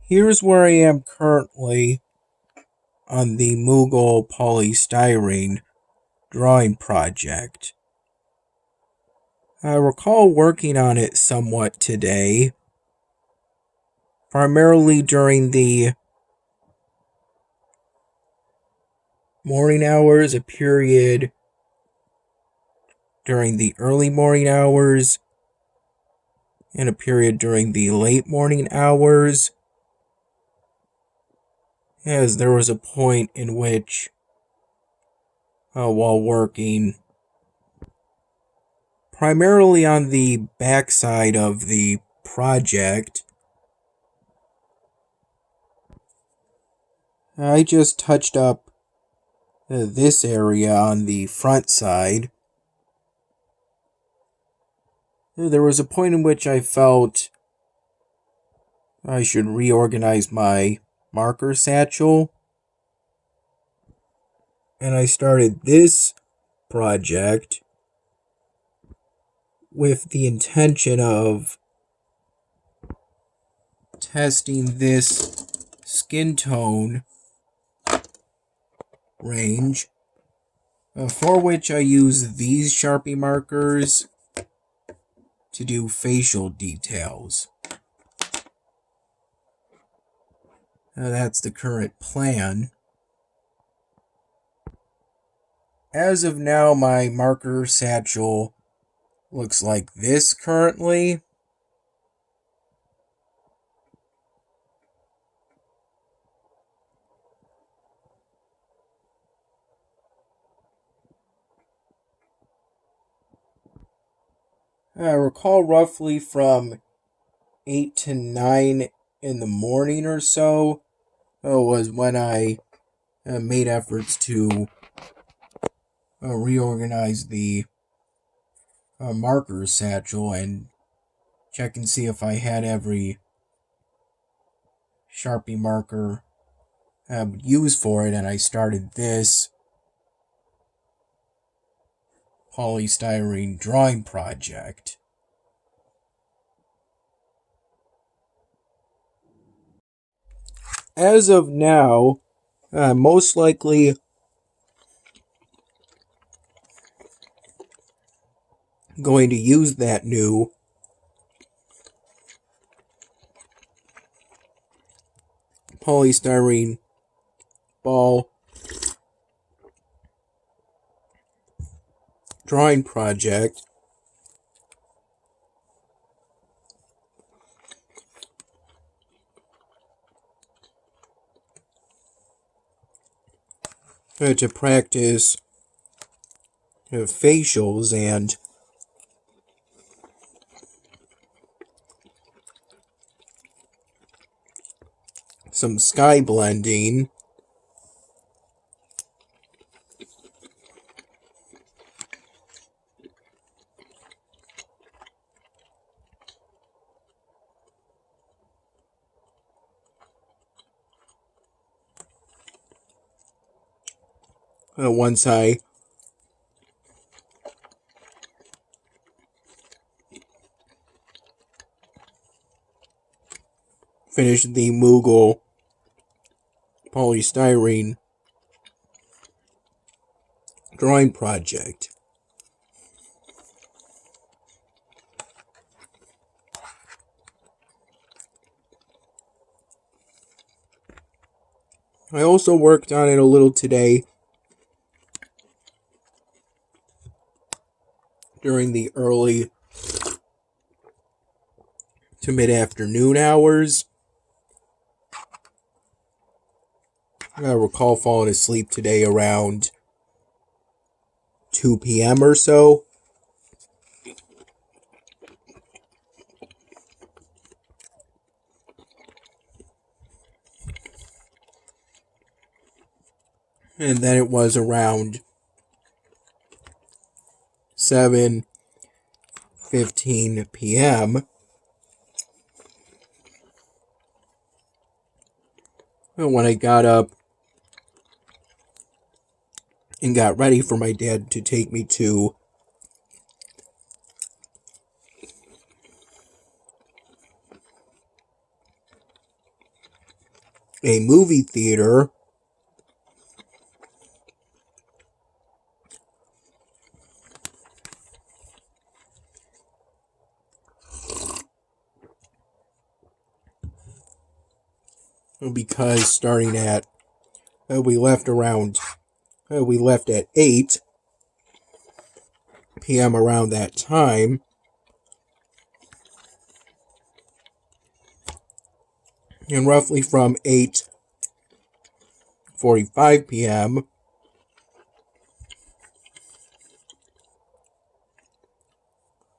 Here's where I am currently on the Moogle polystyrene drawing project. I recall working on it somewhat today, primarily during the morning hours, a period during the early morning hours, and a period during the late morning hours, as there was a point in which, while working primarily on the backside of the project, I just touched up this area on the front side. There was a point in which I felt I should reorganize my marker satchel, and I started this project with the intention of testing this skin tone range, for which I use these Sharpie markers to do facial details. That's the current plan. As of now, my marker satchel looks like this currently. I recall roughly from 8 to 9 in the morning or so was when I made efforts to reorganize the marker satchel and check and see if I had every Sharpie marker used for it, and I started this polystyrene drawing project. As of now, most likely going to use that new polystyrene ball drawing project to practice facials and some sky blending. Once I finish the Moogle polystyrene drawing project. I also worked on it a little today during the early to mid-afternoon hours. I recall falling asleep today around 2 p.m. or so. And then it was around 7:15 p.m. when I got up and got ready for my dad to take me to a movie theater because starting at we left at 8 p.m. around that time, and roughly from 8:45 p.m.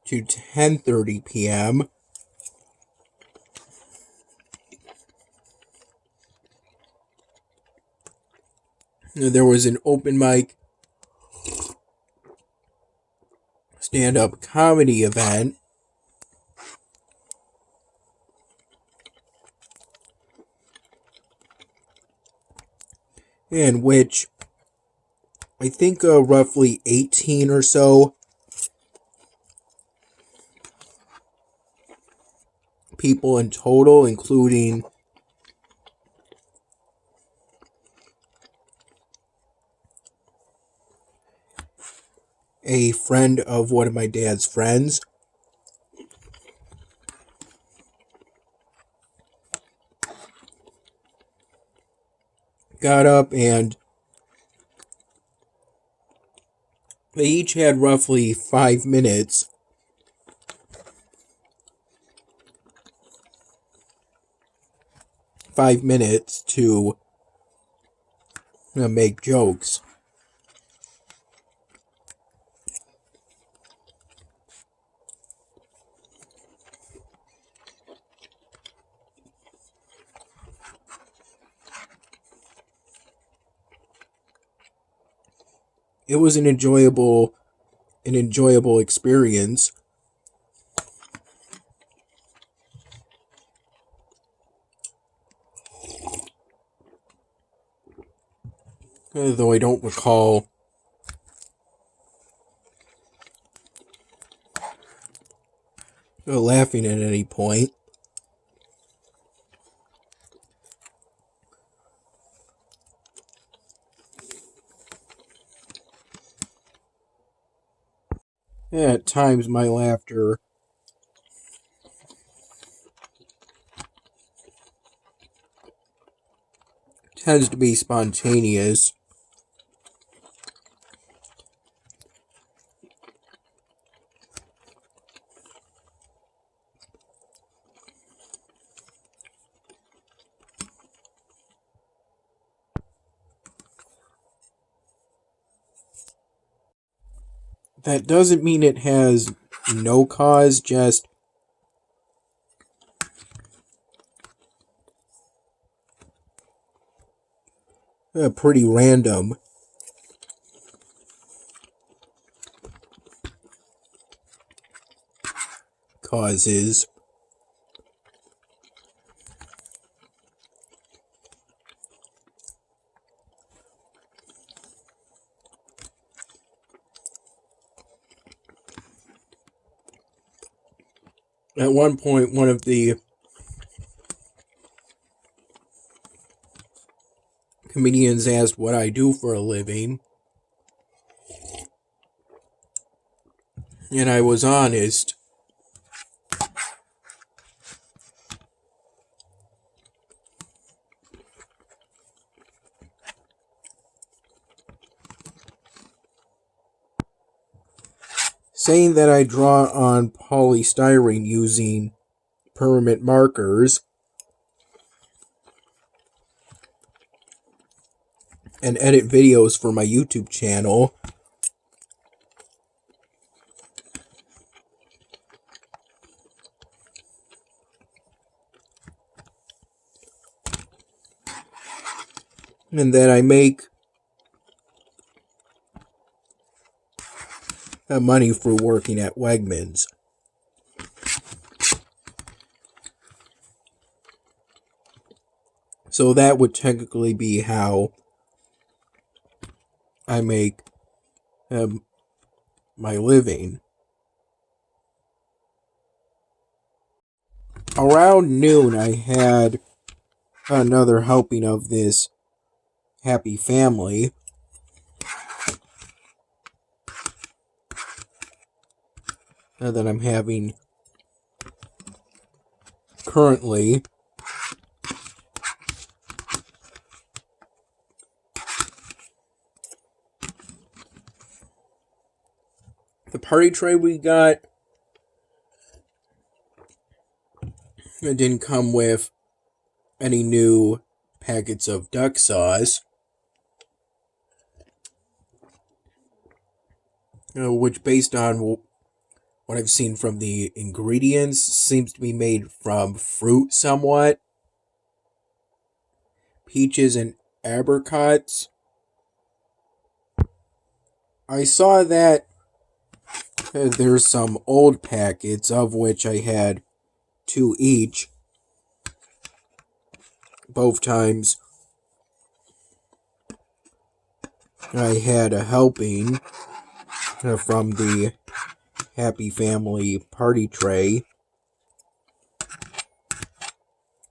to 10:30 p.m. there was an open mic stand-up comedy event in which I think roughly 18 or so people in total, including a friend of one of my dad's friends, got up, and they each had roughly 5 minutes to make jokes. It was an enjoyable experience. Though I don't recall laughing at any point. At times, my laughter tends to be spontaneous. That doesn't mean it has no cause, just pretty random causes. At one point, one of the comedians asked what I do for a living, and I was honest. Saying that I draw on polystyrene using permanent markers and edit videos for my YouTube channel. And that I make money for working at Wegmans. So that would technically be how I make my living. Around noon, I had another helping of this happy family. That I'm having currently. The party tray we got, it didn't come with any new packets of duck sauce, which, based on what I've seen from the ingredients, seems to be made from fruit somewhat. Peaches and apricots. I saw that there's some old packets, of which I had 2 each. Both times I had a helping from the Happy Family party tray.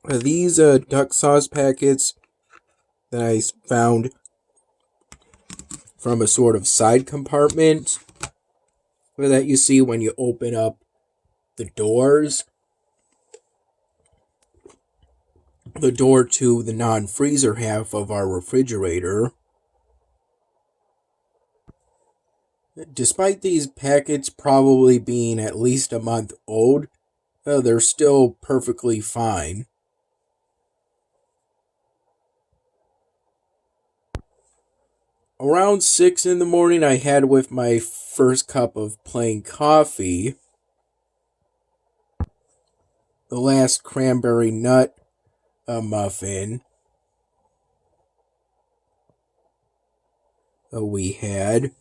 These duck sauce packets that I found from a sort of side compartment that you see when you open up the doors. The door to the non-freezer half of our refrigerator. Despite these packets probably being at least a month old, they're still perfectly fine. Around 6 in the morning, I had with my first cup of plain coffee the last cranberry nut muffin we had.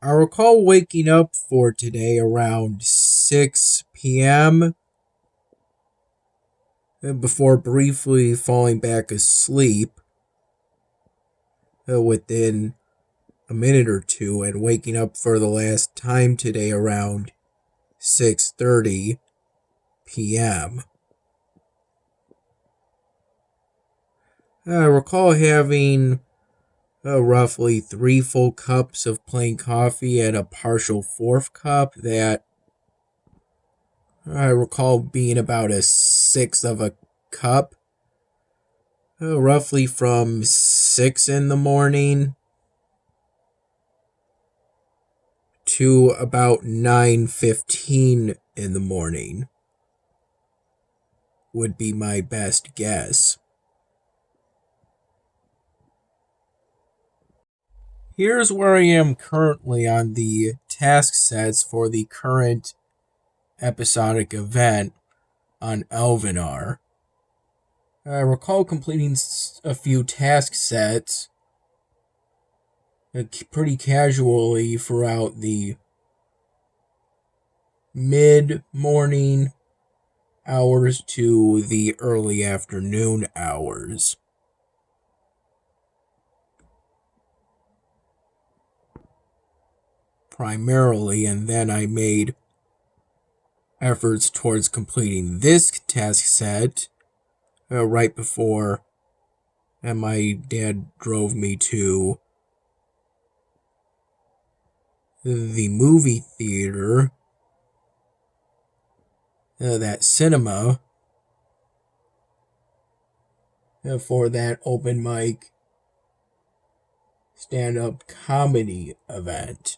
I recall waking up for today around 6 p.m. before briefly falling back asleep within a minute or two, and waking up for the last time today around 6:30 p.m. I recall having roughly 3 full cups of plain coffee and a partial 4th cup that I recall being about 1/6 of a cup. Roughly from 6 in the morning to about 9:15 in the morning would be my best guess. Here's where I am currently on the task sets for the current episodic event on Elvenar. I recall completing a few task sets pretty casually throughout the mid-morning hours to the early afternoon hours. Primarily, and then I made efforts towards completing this task set right before my dad drove me to the movie theater, that cinema, for that open mic stand-up comedy event.